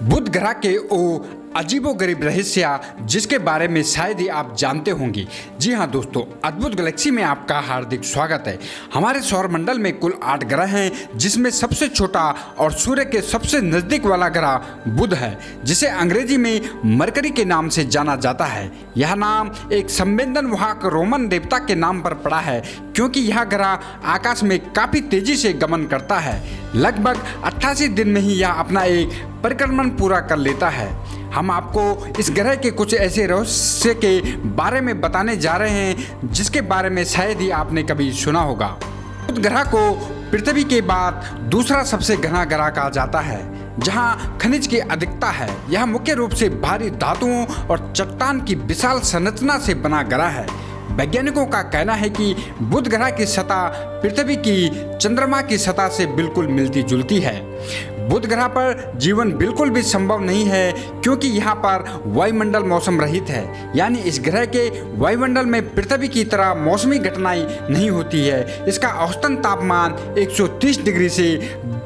बुध ग्रह के वो अजीबोगरीब रहस्य जिसके बारे में शायद ही आप जानते होंगे। जी हाँ दोस्तों, अद्भुत गैलेक्सी में आपका हार्दिक स्वागत है। हमारे सौरमंडल में कुल 8 ग्रह हैं, जिसमें सबसे छोटा और सूर्य के सबसे नज़दीक वाला ग्रह बुध है, जिसे अंग्रेजी में मरकरी के नाम से जाना जाता है। यह नाम एक संवेदन वाहक रोमन देवता के नाम पर पड़ा है, क्योंकि यह ग्रह आकाश में काफ़ी तेजी से गमन करता है। लगभग 88 दिन में ही यह अपना एक परिक्रमण पूरा कर लेता है। हम आपको इस ग्रह के कुछ ऐसे रहस्य के बारे में बताने जा रहे हैं जिसके बारे में शायद ही आपने कभी सुना होगा। बुध ग्रह को पृथ्वी के बाद दूसरा सबसे घना ग्रह कहा जाता है, जहां खनिज की अधिकता है। यह मुख्य रूप से भारी धातुओं और चट्टान की विशाल संरचना से बना ग्रह है। वैज्ञानिकों का कहना है कि बुध ग्रह की सतह पृथ्वी की चंद्रमा की सतह से बिल्कुल मिलती जुलती है। बुध ग्रह पर जीवन बिल्कुल भी संभव नहीं है, क्योंकि यहाँ पर वायुमंडल मौसम रहित है, यानी इस ग्रह के वायुमंडल में पृथ्वी की तरह मौसमी घटनाएं नहीं होती है। इसका औसतन तापमान 130 डिग्री से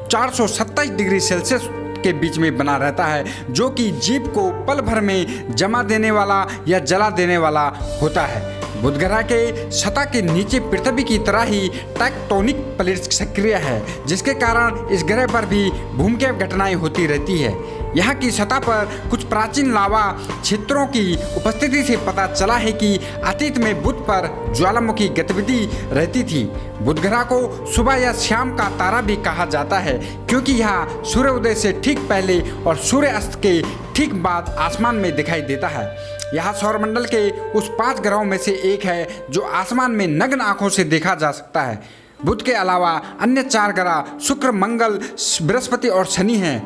427 डिग्री सेल्सियस के बीच में बना रहता है, जो कि जीव को पल भर में जमा देने वाला या जला देने वाला होता है। बुध ग्रह के सतह के नीचे पृथ्वी की तरह ही टेक्टोनिक प्लेट्स सक्रिय है, जिसके कारण इस ग्रह पर भी भूकंप घटनाएं होती रहती है। यहाँ की सतह पर कुछ प्राचीन लावा क्षेत्रों की उपस्थिति से पता चला है कि अतीत में बुध पर ज्वालामुखी गतिविधि रहती थी। बुध ग्रह को सुबह या शाम का तारा भी कहा जाता है, क्योंकि यह सूर्योदय से ठीक पहले और सूर्यास्त के ठीक बाद आसमान में दिखाई देता है। यह सौरमंडल के उस 5 ग्रहों में से एक है जो आसमान में नग्न आंखों से देखा जा सकता है। बुध के अलावा अन्य 4 ग्रह शुक्र, मंगल, बृहस्पति और शनि हैं।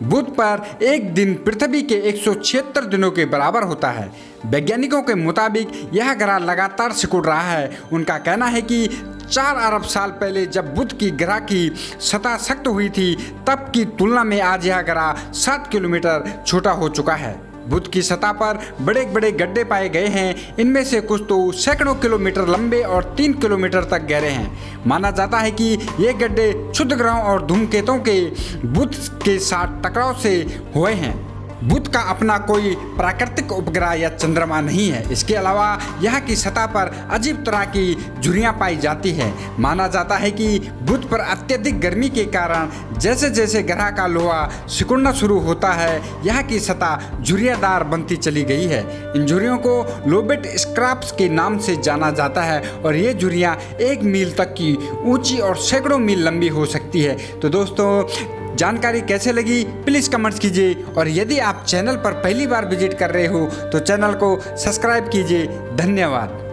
बुध पर एक दिन पृथ्वी के 176 दिनों के बराबर होता है। वैज्ञानिकों के मुताबिक यह ग्रह लगातार सिकुड़ रहा है। उनका कहना है कि 4 अरब साल पहले जब बुध की ग्रह की सतह सख्त हुई थी, तब की तुलना में आज यह ग्रह 7 किलोमीटर छोटा हो चुका है। बुध की सतह पर बड़े बड़े गड्ढे पाए गए हैं। इनमें से कुछ तो सैकड़ों किलोमीटर लंबे और 3 किलोमीटर तक गहरे हैं। माना जाता है कि ये गड्ढे क्षुद्र ग्रहों और धूमकेतुओं के बुध के साथ टकराव से हुए हैं। बुध का अपना कोई प्राकृतिक उपग्रह या चंद्रमा नहीं है। इसके अलावा यहाँ की सतह पर अजीब तरह की झुर्रियाँ पाई जाती है। माना जाता है कि बुध पर अत्यधिक गर्मी के कारण जैसे जैसे ग्रह का लोहा सिकुड़ना शुरू होता है, यहाँ की सतह झुर्रियादार बनती चली गई है। इन झुर्रियों को लोबेट स्क्रैप्स के नाम से जाना जाता है, और ये झुर्रियाँ 1 मील तक की ऊंची और सैकड़ों मील लंबी हो सकती है। तो दोस्तों, जानकारी कैसे लगी प्लीज़ कमेंट्स कीजिए, और यदि आप चैनल पर पहली बार विजिट कर रहे हो तो चैनल को सब्सक्राइब कीजिए। धन्यवाद।